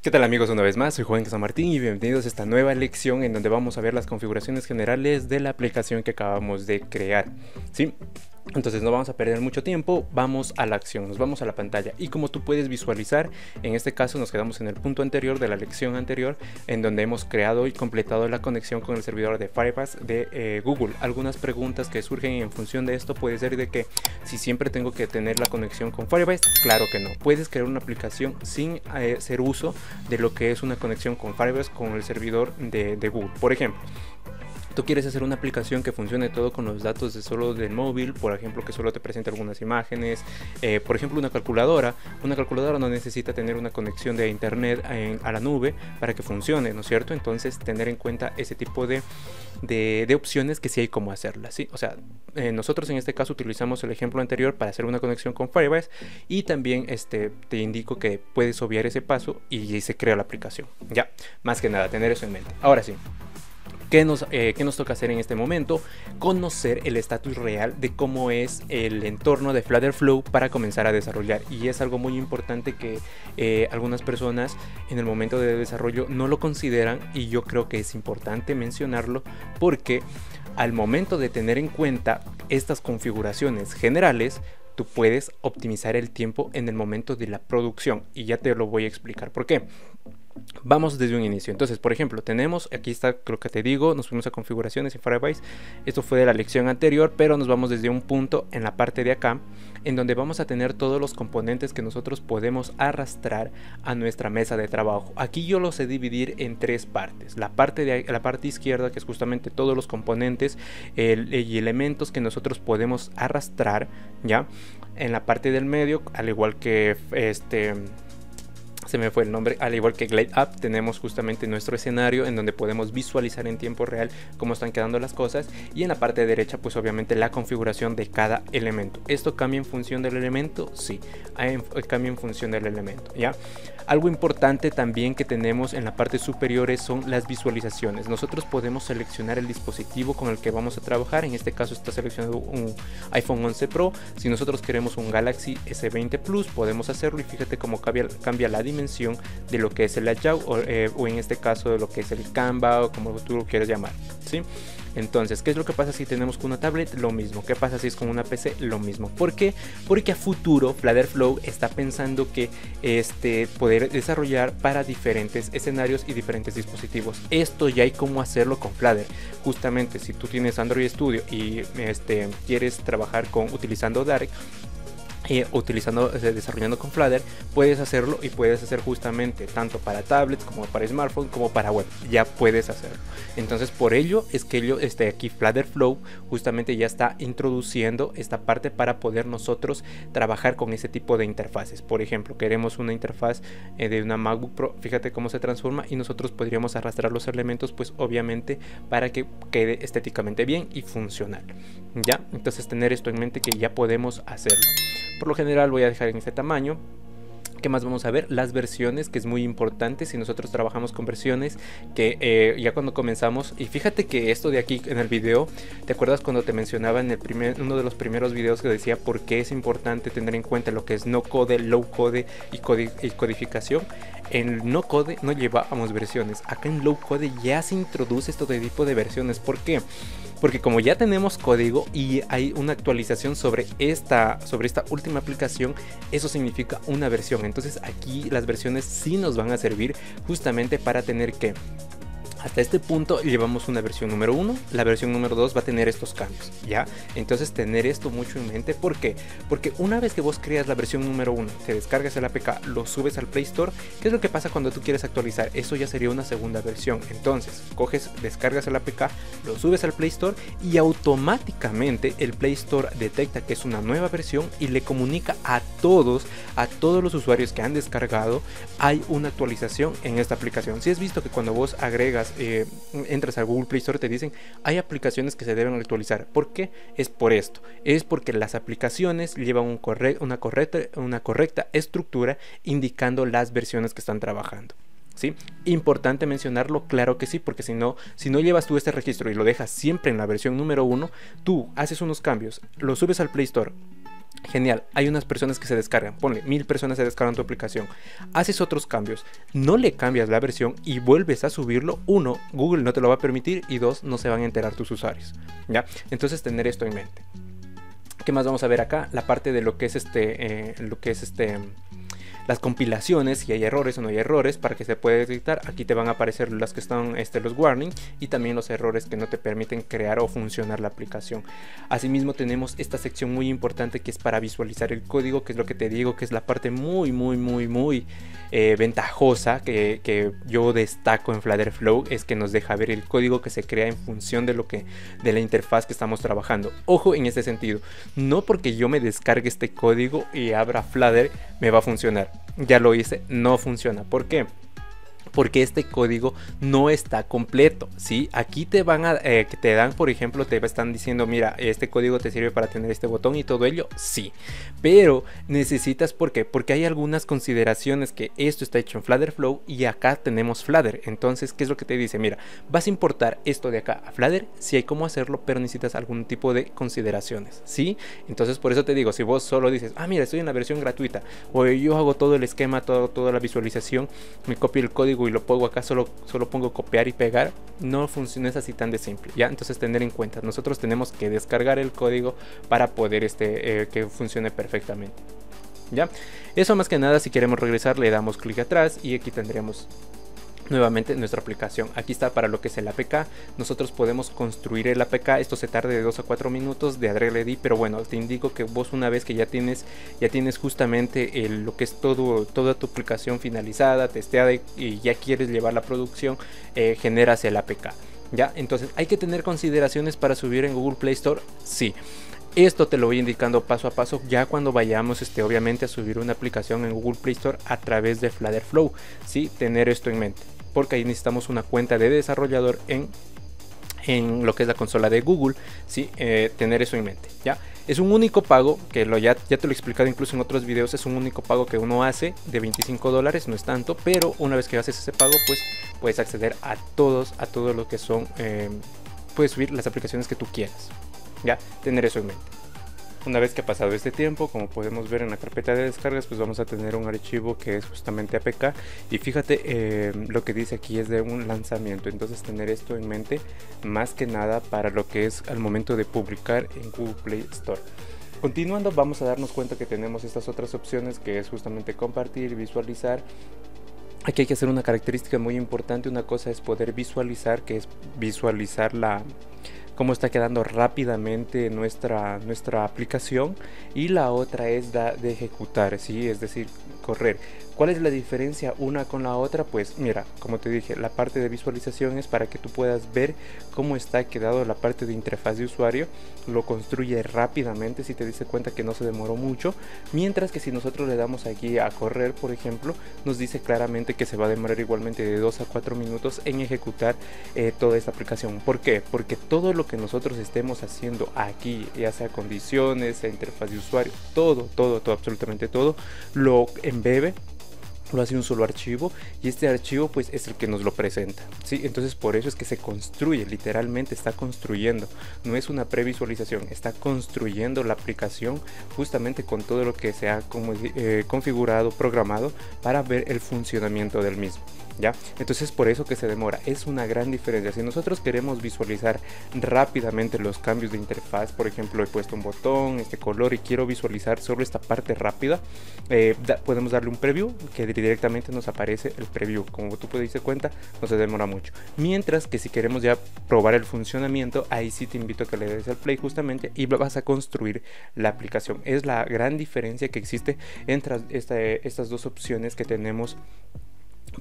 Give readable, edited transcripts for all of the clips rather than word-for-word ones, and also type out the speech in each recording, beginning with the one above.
¿Qué tal amigos? Una vez más, soy Juan San Martín y bienvenidos a esta nueva lección en donde vamos a ver las configuraciones generales de la aplicación que acabamos de crear. ¿Sí? Entonces no vamos a perder mucho tiempo, vamos a la acción, nos vamos a la pantalla y como tú puedes visualizar, en este caso nos quedamos en el punto anterior de la lección anterior en donde hemos creado y completado la conexión con el servidor de Firefox de Google. Algunas preguntas que surgen en función de esto puede ser de que si siempre tengo que tener la conexión con Firefox, claro que no, puedes crear una aplicación sin hacer uso de lo que es una conexión con Firefox con el servidor de Google. Por ejemplo, tú quieres hacer una aplicación que funcione todo con los datos de solo del móvil, por ejemplo, que solo te presente algunas imágenes, por ejemplo, una calculadora no necesita tener una conexión de internet a la nube para que funcione, ¿no es cierto? Entonces, tener en cuenta ese tipo de opciones que sí hay cómo hacerlas, ¿sí? O sea, nosotros en este caso utilizamos el ejemplo anterior para hacer una conexión con Firefox y también te indico que puedes obviar ese paso y se crea la aplicación, ya, más que nada, tener eso en mente. Ahora sí. ¿Qué nos toca hacer en este momento? Conocer el estatus real de cómo es el entorno de Flutter Flow para comenzar a desarrollar. Y es algo muy importante que algunas personas en el momento de desarrollo no lo consideran, y yo creo que es importante mencionarlo porque al momento de tener en cuenta estas configuraciones generales, tú puedes optimizar el tiempo en el momento de la producción, y ya te lo voy a explicar por qué. Vamos desde un inicio. Entonces, por ejemplo, tenemos, aquí está lo que te digo, nos fuimos a configuraciones en Firebase. Esto fue de la lección anterior, pero nos vamos desde un punto en la parte de acá, en donde vamos a tener todos los componentes que nosotros podemos arrastrar a nuestra mesa de trabajo. Aquí yo los sé dividir en tres partes. La parte izquierda, que es justamente todos los componentes y elementos que nosotros podemos arrastrar, ¿ya? En la parte del medio, al igual que se me fue el nombre, al igual que Glide Up, tenemos justamente nuestro escenario en donde podemos visualizar en tiempo real cómo están quedando las cosas, y en la parte derecha pues obviamente la configuración de cada elemento. ¿Esto cambia en función del elemento? Sí, cambia en función del elemento, ¿ya? Algo importante también que tenemos en la parte superior son las visualizaciones. Nosotros podemos seleccionar el dispositivo con el que vamos a trabajar. En este caso está seleccionado un iPhone 11 Pro. Si nosotros queremos un Galaxy S20 Plus, podemos hacerlo, y fíjate cómo cambia la dimensión de lo que es el layout o en este caso de lo que es el Canva o como tú lo quieras llamar, ¿sí? Entonces, ¿qué es lo que pasa si tenemos con una tablet? Lo mismo. ¿Qué pasa si es con una PC? Lo mismo. ¿Por qué? Porque a futuro Flutter Flow está pensando que poder desarrollar para diferentes escenarios y diferentes dispositivos. Esto ya hay cómo hacerlo con Flutter. Justamente si tú tienes Android Studio y quieres trabajar utilizando Dark, desarrollando con Flutter, puedes hacerlo, y puedes hacer justamente tanto para tablets como para smartphone como para web. Ya puedes hacerlo. Entonces por ello es que aquí Flutter Flow justamente ya está introduciendo esta parte para poder nosotros trabajar con ese tipo de interfaces. Por ejemplo, queremos una interfaz de una MacBook Pro, fíjate cómo se transforma, y nosotros podríamos arrastrar los elementos pues obviamente para que quede estéticamente bien y funcional, ya. Entonces tener esto en mente, que ya podemos hacerlo. Por lo general voy a dejar en este tamaño. ¿Qué más vamos a ver? Las versiones, que es muy importante si nosotros trabajamos con versiones, que ya cuando comenzamos, y fíjate que esto de aquí en el video, ¿te acuerdas cuando te mencionaba en uno de los primeros videos que decía por qué es importante tener en cuenta lo que es no code, low code y codificación? En no code no llevábamos versiones, acá en low code ya se introduce esto de tipo de versiones. ¿Por qué? Porque como ya tenemos código y hay una actualización sobre esta última aplicación, eso significa una versión. Entonces aquí las versiones sí nos van a servir justamente para tener que... Hasta este punto llevamos una versión número 1, la versión número 2 va a tener estos cambios, ¿ya? Entonces tener esto mucho en mente. ¿Por qué? Porque una vez que vos creas la versión número 1, te descargas el APK, lo subes al Play Store. ¿Qué es lo que pasa cuando tú quieres actualizar? Eso ya sería una segunda versión. Entonces descargas el APK, lo subes al Play Store y automáticamente el Play Store detecta que es una nueva versión y le comunica a todos los usuarios que han descargado, hay una actualización en esta aplicación. Si has visto que cuando vos agregas entras al Google Play Store, te dicen hay aplicaciones que se deben actualizar. ¿Por qué? Es por esto, es porque las aplicaciones llevan una correcta estructura indicando las versiones que están trabajando. ¿Sí? Importante mencionarlo, claro que sí, porque si no llevas tú este registro y lo dejas siempre en la versión número 1, tú haces unos cambios, lo subes al Play Store, Genial, hay unas personas que se descargan, ponle 1000 personas se descargan tu aplicación, haces otros cambios, no le cambias la versión y vuelves a subirlo. Uno, Google no te lo va a permitir, y dos, no se van a enterar tus usuarios, ¿ya? Entonces tener esto en mente. ¿Qué más vamos a ver acá? La parte de lo que es las compilaciones, si hay errores o no hay errores, para que se pueda detectar. Aquí te van a aparecer las que están los warning, y también los errores que no te permiten crear o funcionar la aplicación. Asimismo tenemos esta sección muy importante que es para visualizar el código, que es lo que te digo que es la parte muy ventajosa que yo destaco en Flutter Flow, es que nos deja ver el código que se crea en función de la interfaz que estamos trabajando. Ojo en este sentido, no porque yo me descargue este código y abra Flutter me va a funcionar. Ya lo hice, no funciona. ¿Por qué? Porque este código no está completo, ¿sí? Aquí te van te dan, por ejemplo, te están diciendo, mira, este código te sirve para tener este botón y todo ello, sí. Pero necesitas, ¿por qué? Porque hay algunas consideraciones que esto está hecho en Flutter Flow y acá tenemos Flutter. Entonces, ¿qué es lo que te dice? Mira, vas a importar esto de acá a Flutter, sí hay cómo hacerlo, pero necesitas algún tipo de consideraciones, ¿sí? Entonces, por eso te digo, si vos solo dices, ah, mira, estoy en la versión gratuita, o yo hago todo el esquema, toda la visualización, me copio el código y lo pongo acá, solo pongo copiar y pegar, no funciona, es así tan de simple, ¿ya? Entonces tener en cuenta, nosotros tenemos que descargar el código para poder que funcione perfectamente, ¿ya? Eso más que nada. Si queremos regresar, le damos clic atrás y aquí tendríamos nuevamente nuestra aplicación. Aquí está para lo que es el APK. Nosotros podemos construir el APK. Esto se tarda de 2 a 4 minutos de Adrede, pero bueno, te indico que vos, una vez que ya tienes justamente lo que es toda tu aplicación finalizada, testeada, y ya quieres llevar la producción, generas el APK, ¿ya? Entonces hay que tener consideraciones para subir en Google Play Store, sí. Esto te lo voy indicando paso a paso ya cuando vayamos obviamente a subir una aplicación en Google Play Store a través de Flutter Flow, ¿sí? Tener esto en mente, porque ahí necesitamos una cuenta de desarrollador en lo que es la consola de Google, ¿sí? Tener eso en mente, ¿ya? Es un único pago, que ya te lo he explicado incluso en otros videos. Es un único pago que uno hace de $25, no es tanto, pero una vez que haces ese pago, pues puedes acceder a todo lo que son, puedes subir las aplicaciones que tú quieras, ya, tener eso en mente. Una vez que ha pasado este tiempo, como podemos ver en la carpeta de descargas, pues vamos a tener un archivo que es justamente APK, y fíjate, lo que dice aquí es de un lanzamiento. Entonces tener esto en mente más que nada para lo que es al momento de publicar en Google Play Store. Continuando, vamos a darnos cuenta que tenemos estas otras opciones, que es justamente compartir, visualizar. Aquí hay que hacer una característica muy importante. Una cosa es poder visualizar, que es visualizar cómo está quedando rápidamente nuestra aplicación, y la otra es de ejecutar, ¿sí? Es decir, correr. ¿Cuál es la diferencia una con la otra? Pues mira, como te dije, la parte de visualización es para que tú puedas ver cómo está quedado la parte de interfaz de usuario, lo construye rápidamente, si te diste cuenta que no se demoró mucho, mientras que si nosotros le damos aquí a correr, por ejemplo, nos dice claramente que se va a demorar igualmente de 2 a 4 minutos en ejecutar toda esta aplicación. ¿Por qué? Porque todo lo que nosotros estemos haciendo aquí, ya sea condiciones, interfaz de usuario, todo, absolutamente todo, lo embebe, lo hace un solo archivo, y este archivo pues es el que nos lo presenta, ¿sí? Entonces por eso es que se construye, literalmente está construyendo, no es una previsualización, está construyendo la aplicación justamente con todo lo que se ha configurado, programado para ver el funcionamiento del mismo, ¿ya? Entonces por eso que se demora, es una gran diferencia. Si nosotros queremos visualizar rápidamente los cambios de interfaz, por ejemplo, he puesto un botón, este color, y quiero visualizar solo esta parte rápida, podemos darle un preview, que directamente nos aparece el preview. Como tú puedes darte cuenta, no se demora mucho. Mientras que si queremos ya probar el funcionamiento, ahí sí te invito a que le des al play justamente y vas a construir la aplicación. Es la gran diferencia que existe entre estas dos opciones que tenemos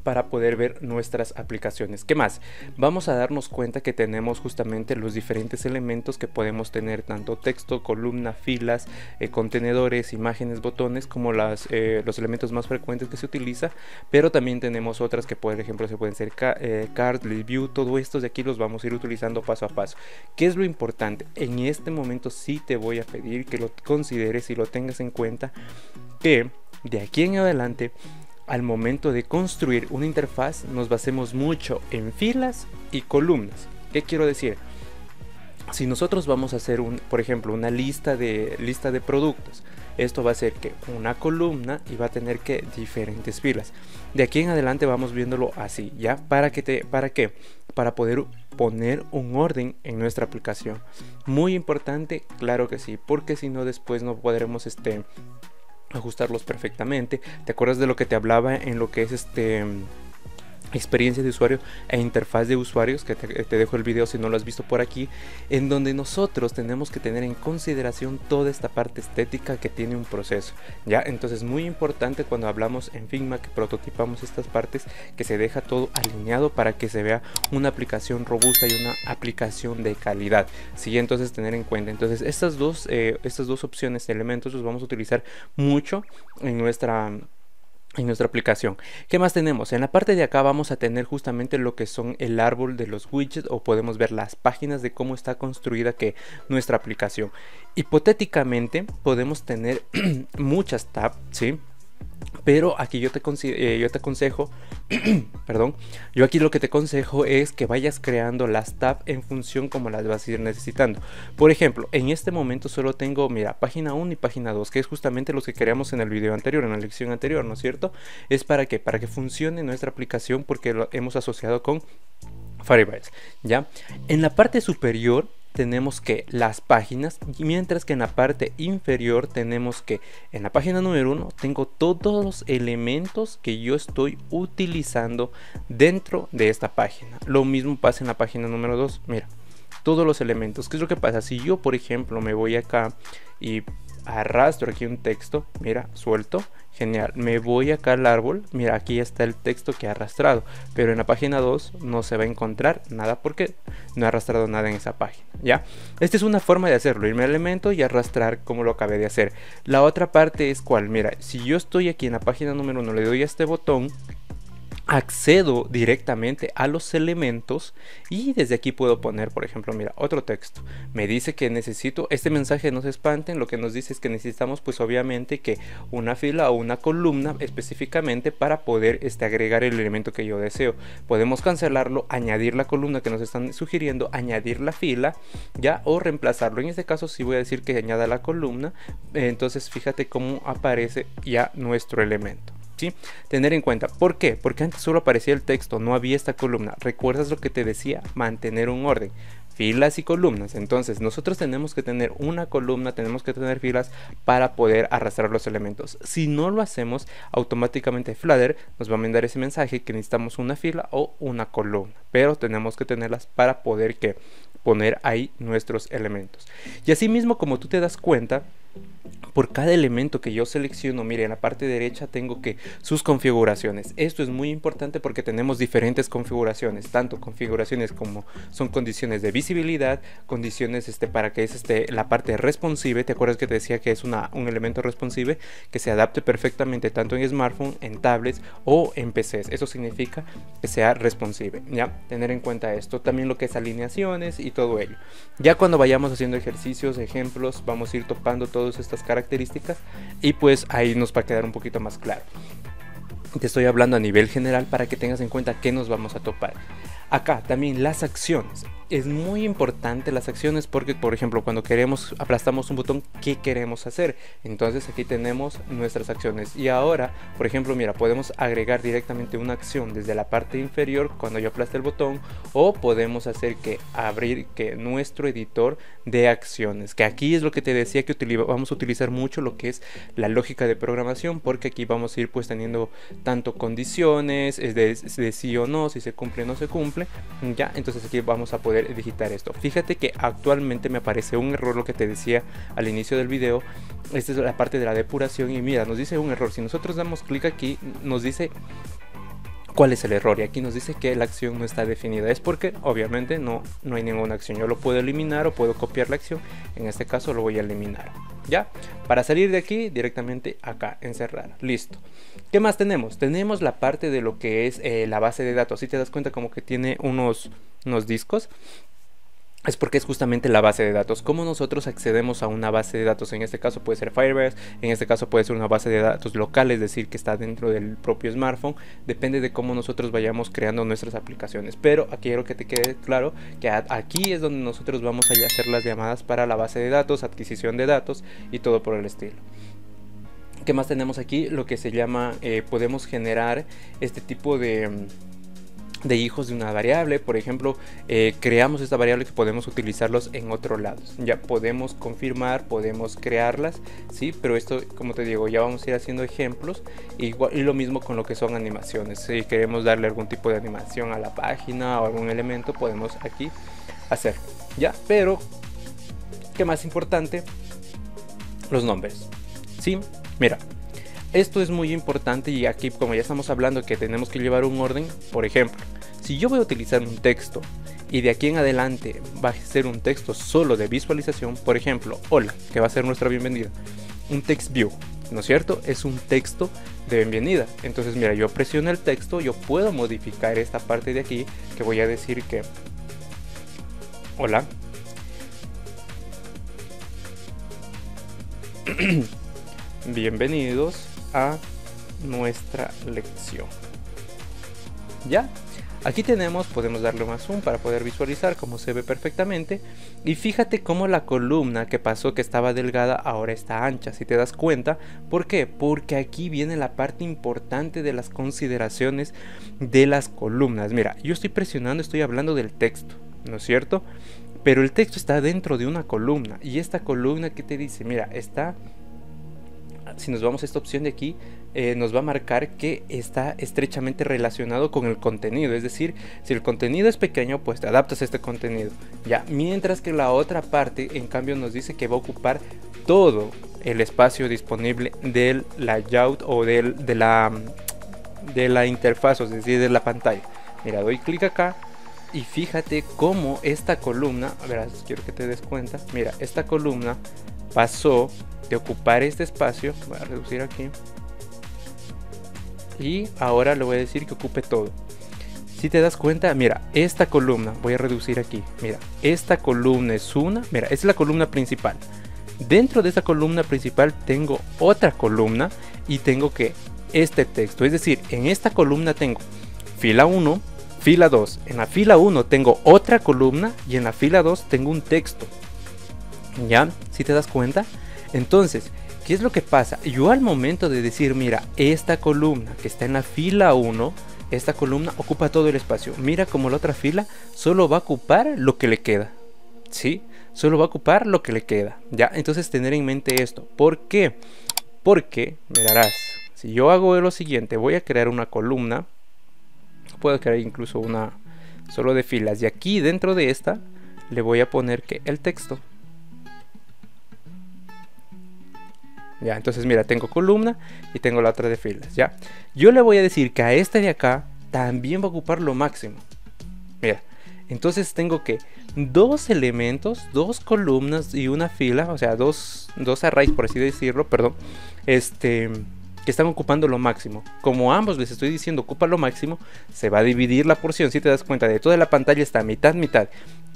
para poder ver nuestras aplicaciones. ¿Qué más? Vamos a darnos cuenta que tenemos justamente los diferentes elementos que podemos tener, tanto texto, columna, filas, contenedores, imágenes, botones, como los elementos más frecuentes que se utiliza, pero también tenemos otras que por ejemplo se pueden ser card, list view. Todo esto de aquí los vamos a ir utilizando paso a paso. ¿Qué es lo importante? En este momento sí te voy a pedir que lo consideres y lo tengas en cuenta, que de aquí en adelante, al momento de construir una interfaz, nos basemos mucho en filas y columnas. ¿Qué quiero decir? Si nosotros vamos a hacer por ejemplo, una lista de productos, esto va a ser que una columna y va a tener que diferentes filas. De aquí en adelante vamos viéndolo así, ¿ya? ¿Para qué? Para poder poner un orden en nuestra aplicación. Muy importante, claro que sí, porque si no después no podremos ajustarlos perfectamente. ¿Te acuerdas de lo que te hablaba en lo que es experiencia de usuario e interfaz de usuarios? Que te dejo el video si no lo has visto por aquí, en donde nosotros tenemos que tener en consideración toda esta parte estética que tiene un proceso, ya. Entonces muy importante cuando hablamos en Figma, que prototipamos estas partes, que se deja todo alineado para que se vea una aplicación robusta y una aplicación de calidad, sí. Entonces tener en cuenta, entonces estas dos opciones de elementos los vamos a utilizar mucho en nuestra aplicación. ¿Qué más tenemos? En la parte de acá vamos a tener justamente lo que son el árbol de los widgets, o podemos ver las páginas de cómo está construida nuestra aplicación. Hipotéticamente podemos tener muchas tabs, ¿sí? Pero aquí yo te aconsejo, perdón, yo aquí lo que te aconsejo es que vayas creando las tabs en función como las vas a ir necesitando. Por ejemplo, en este momento solo tengo, mira, página 1 y página 2, que es justamente los que creamos en el video anterior, en la lección anterior, ¿no es cierto? ¿Es para qué? Para que funcione nuestra aplicación, porque lo hemos asociado con Firebase, ¿ya? En la parte superior tenemos que las páginas, mientras que en la parte inferior tenemos que en la página número 1 tengo todos los elementos que yo estoy utilizando dentro de esta página. Lo mismo pasa en la página número 2, mira, todos los elementos. ¿Qué es lo que pasa? Si yo, por ejemplo, me voy acá y arrastro aquí un texto, mira, suelto, genial, me voy acá al árbol, mira, aquí está el texto que he arrastrado, pero en la página 2 no se va a encontrar nada porque no he arrastrado nada en esa página, ¿ya? Esta es una forma de hacerlo, irme al elemento y arrastrar como lo acabé de hacer. La otra parte es cuál, mira, si yo estoy aquí en la página número 1, le doy a este botón, accedo directamente a los elementos y desde aquí puedo poner, por ejemplo, mira, otro texto. Me dice que necesito este mensaje, no se espanten, lo que nos dice es que necesitamos pues obviamente que una fila o una columna específicamente para poder agregar el elemento que yo deseo. Podemos cancelarlo, añadir la columna que nos están sugiriendo, añadir la fila, ya, o reemplazarlo. En este caso sí voy a decir que añada la columna, entonces fíjate cómo aparece ya nuestro elemento. ¿Sí? Tener en cuenta, ¿por qué? Porque antes solo aparecía el texto, no había esta columna. ¿Recuerdas lo que te decía? Mantener un orden, filas y columnas. Entonces nosotros tenemos que tener una columna, tenemos que tener filas para poder arrastrar los elementos. Si no lo hacemos, automáticamente Flutter nos va a mandar ese mensaje que necesitamos una fila o una columna, pero tenemos que tenerlas para poder poner ahí nuestros elementos. Y así mismo, como tú te das cuenta, por cada elemento que yo selecciono, mire, en la parte derecha tengo que sus configuraciones. Esto es muy importante porque tenemos diferentes configuraciones, tanto configuraciones como son condiciones de visibilidad, condiciones para que es la parte responsive. ¿Te acuerdas que te decía que es un elemento responsive que se adapte perfectamente tanto en smartphone, en tablets o en PCs? Eso significa que sea responsive, ya, tener en cuenta esto. También lo que es alineaciones y todo ello. Ya cuando vayamos haciendo ejercicios, ejemplos, vamos a ir topando todas estas características y pues ahí nos va a quedar un poquito más claro. Te estoy hablando a nivel general para que tengas en cuenta qué nos vamos a topar. Acá también las acciones. Es muy importante las acciones porque, por ejemplo, cuando aplastamos un botón, ¿qué queremos hacer? Entonces aquí tenemos nuestras acciones. Y ahora, por ejemplo, mira, podemos agregar directamente una acción desde la parte inferior cuando yo aplaste el botón, o podemos hacer abrir nuestro editor de acciones, que aquí es lo que te decía que vamos a utilizar mucho lo que es la lógica de programación, porque aquí vamos a ir pues teniendo tanto condiciones de sí o no, si se cumple o no se cumple, ya. Entonces aquí vamos a poder digitar esto. Fíjate que actualmente me aparece un error, lo que te decía al inicio del video. Esta es la parte de la depuración y mira, nos dice un error. Si nosotros damos clic aquí, nos dice cuál es el error y aquí nos dice que la acción no está definida. Es porque obviamente no hay ninguna acción. Yo lo puedo eliminar o puedo copiar la acción. En este caso lo voy a eliminar, ya, para salir de aquí directamente acá, encerrar, listo. ¿Qué más tenemos? Tenemos la parte de lo que es la base de datos. Si te das cuenta como que tiene unos discos, es porque es justamente la base de datos. ¿Cómo nosotros accedemos a una base de datos? En este caso puede ser Firebase, en este caso puede ser una base de datos local, es decir, que está dentro del propio smartphone. Depende de cómo nosotros vayamos creando nuestras aplicaciones. Pero aquí quiero que te quede claro que aquí es donde nosotros vamos a hacer las llamadas para la base de datos, adquisición de datos y todo por el estilo. ¿Qué más tenemos aquí? Lo que se llama, podemos generar este tipo de hijos de una variable. Por ejemplo, creamos esta variable que podemos utilizarlos en otros lados. Ya podemos confirmar, podemos crearlas, ¿sí? Pero esto, como te digo, ya vamos a ir haciendo ejemplos. Y lo mismo con lo que son animaciones. Si queremos darle algún tipo de animación a la página o algún elemento, podemos aquí hacer, ¿ya? Pero, ¿qué más importante? Los nombres, ¿sí? Mira, esto es muy importante y aquí, como ya estamos hablando que tenemos que llevar un orden, por ejemplo, si yo voy a utilizar un texto y de aquí en adelante va a ser un texto solo de visualización, por ejemplo, hola, que va a ser nuestra bienvenida, un text view, ¿no es cierto? Es un texto de bienvenida. Entonces, mira, yo presiono el texto, yo puedo modificar esta parte de aquí, que voy a decir que hola. Bienvenidos a nuestra lección. ¿Ya? Aquí podemos darle más zoom para poder visualizar cómo se ve perfectamente. Y fíjate cómo la columna que pasó, que estaba delgada, ahora está ancha, si te das cuenta. ¿Por qué? Porque aquí viene la parte importante de las consideraciones de las columnas. Mira, yo estoy presionando, estoy hablando del texto, ¿no es cierto? Pero el texto está dentro de una columna. Y esta columna, ¿qué te dice? Mira, está... Si nos vamos a esta opción de aquí, nos va a marcar que está estrechamente relacionado con el contenido. Es decir, si el contenido es pequeño, pues te adaptas a este contenido, ¿ya? Mientras que la otra parte, en cambio, nos dice que va a ocupar todo el espacio disponible del layout o de la interfaz, es decir, de la pantalla. Mira, doy clic acá y fíjate cómo esta columna, verás, quiero que te des cuenta, mira, esta columna pasó de ocupar este espacio, voy a reducir aquí, y ahora le voy a decir que ocupe todo. Si te das cuenta, mira, esta columna, voy a reducir aquí, mira, esta columna es mira, es la columna principal. Dentro de esta columna principal tengo otra columna y tengo que este texto, es decir, en esta columna tengo fila 1, fila 2, en la fila 1 tengo otra columna y en la fila 2 tengo un texto. ¿Ya? ¿Si te das cuenta? Entonces, ¿qué es lo que pasa? Yo al momento de decir, mira, esta columna que está en la fila 1, esta columna ocupa todo el espacio. Mira como la otra fila solo va a ocupar lo que le queda. ¿Sí? Solo va a ocupar lo que le queda. ¿Ya? Entonces tener en mente esto. ¿Por qué? Porque, mirarás, si yo hago lo siguiente, voy a crear una columna. Puedo crear incluso una solo de filas. Y aquí dentro de esta le voy a poner que el texto. Ya, entonces mira, tengo columna y tengo la otra de filas, ya. Yo le voy a decir que a este de acá también va a ocupar lo máximo. Mira, entonces tengo que dos elementos, dos columnas y una fila, o sea, dos arrays, por así decirlo, perdón, que están ocupando lo máximo. Como ambos les estoy diciendo ocupa lo máximo, se va a dividir la porción. Si te das cuenta, de toda la pantalla está mitad, mitad.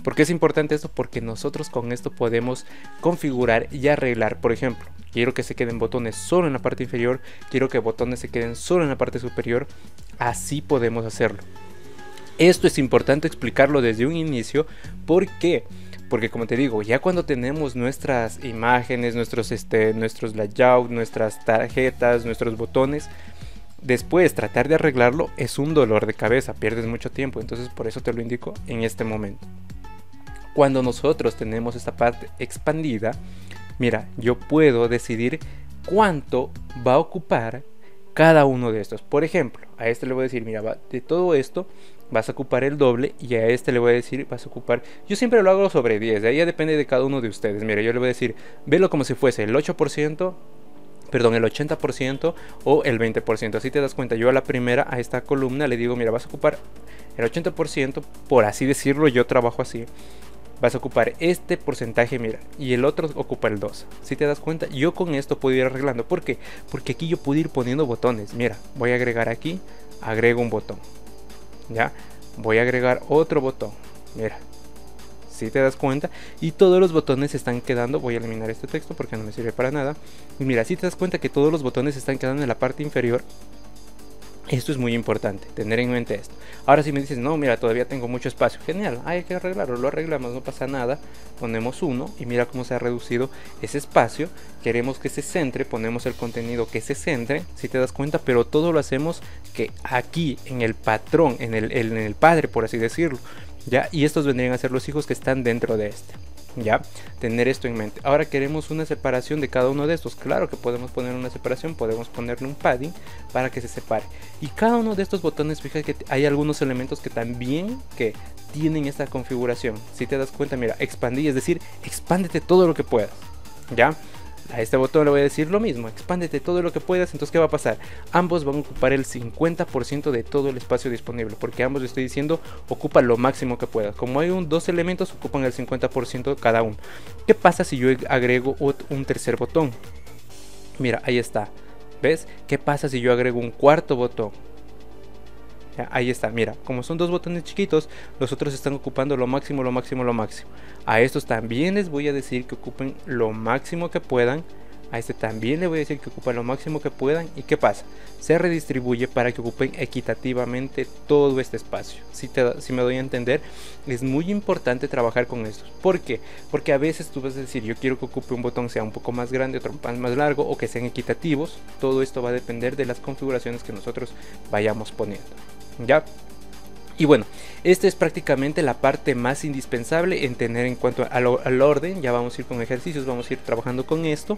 ¿Por qué es importante esto? Porque nosotros con esto podemos configurar y arreglar. Por ejemplo, quiero que se queden botones solo en la parte inferior, quiero que botones se queden solo en la parte superior. Así podemos hacerlo. Esto es importante explicarlo desde un inicio. ¿Por qué? Porque como te digo, ya cuando tenemos nuestras imágenes, nuestros layouts, nuestras tarjetas, nuestros botones, después tratar de arreglarlo es un dolor de cabeza, pierdes mucho tiempo. Entonces por eso te lo indico en este momento. Cuando nosotros tenemos esta parte expandida, mira, yo puedo decidir cuánto va a ocupar cada uno de estos. Por ejemplo, a este le voy a decir, mira, de todo esto vas a ocupar el doble, y a este le voy a decir, vas a ocupar, yo siempre lo hago sobre 10, de ahí ya depende de cada uno de ustedes. Mira, yo le voy a decir, velo como si fuese el 8%, perdón, el 80% o el 20%. Así te das cuenta, yo a la primera, a esta columna le digo, mira, vas a ocupar el 80%, por así decirlo, yo trabajo así. Vas a ocupar este porcentaje, mira, y el otro ocupa el 2. Si te das cuenta, yo con esto puedo ir arreglando. ¿Por qué? Porque aquí yo puedo ir poniendo botones. Mira, voy a agregar aquí, agrego un botón. Ya, voy a agregar otro botón. Mira, si te das cuenta, y todos los botones están quedando. Voy a eliminar este texto porque no me sirve para nada. Y mira, si te das cuenta que todos los botones están quedando en la parte inferior. Esto es muy importante, tener en mente esto. Ahora si me dices, no, mira, todavía tengo mucho espacio, genial, hay que arreglarlo, lo arreglamos, no pasa nada. Ponemos 1 y mira cómo se ha reducido ese espacio. Queremos que se centre, ponemos el contenido que se centre, si te das cuenta, pero todo lo hacemos que aquí, en el patrón, en el padre, por así decirlo, ¿ya? Y estos vendrían a ser los hijos que están dentro de este. Ya, tener esto en mente. Ahora queremos una separación de cada uno de estos. Claro que podemos poner una separación, podemos ponerle un padding para que se separe. Y cada uno de estos botones, fíjate que hay algunos elementos que también que tienen esta configuración. Si te das cuenta, mira, expandir, es decir, expándete todo lo que puedas. Ya. A este botón le voy a decir lo mismo, expándete todo lo que puedas. Entonces, ¿qué va a pasar? Ambos van a ocupar el 50% de todo el espacio disponible, porque ambos le estoy diciendo, ocupa lo máximo que puedas. Como hay dos elementos, ocupan el 50% cada uno. ¿Qué pasa si yo agrego un tercer botón? Mira, ahí está. ¿Ves? ¿Qué pasa si yo agrego un cuarto botón? Ya, ahí está, mira, como son dos botones chiquitos, los otros están ocupando lo máximo, lo máximo, lo máximo. A estos también les voy a decir que ocupen lo máximo que puedan. A este también le voy a decir que ocupen lo máximo que puedan. ¿Y qué pasa? Se redistribuye para que ocupen equitativamente todo este espacio. Si me doy a entender, es muy importante trabajar con estos. ¿Por qué? Porque a veces tú vas a decir, yo quiero que ocupe un botón sea un poco más grande, otro más largo, o que sean equitativos. Todo esto va a depender de las configuraciones que nosotros vayamos poniendo. ¿Ya? Y bueno, esta es prácticamente la parte más indispensable en tener en cuanto al orden. Ya vamos a ir con ejercicios, vamos a ir trabajando con esto.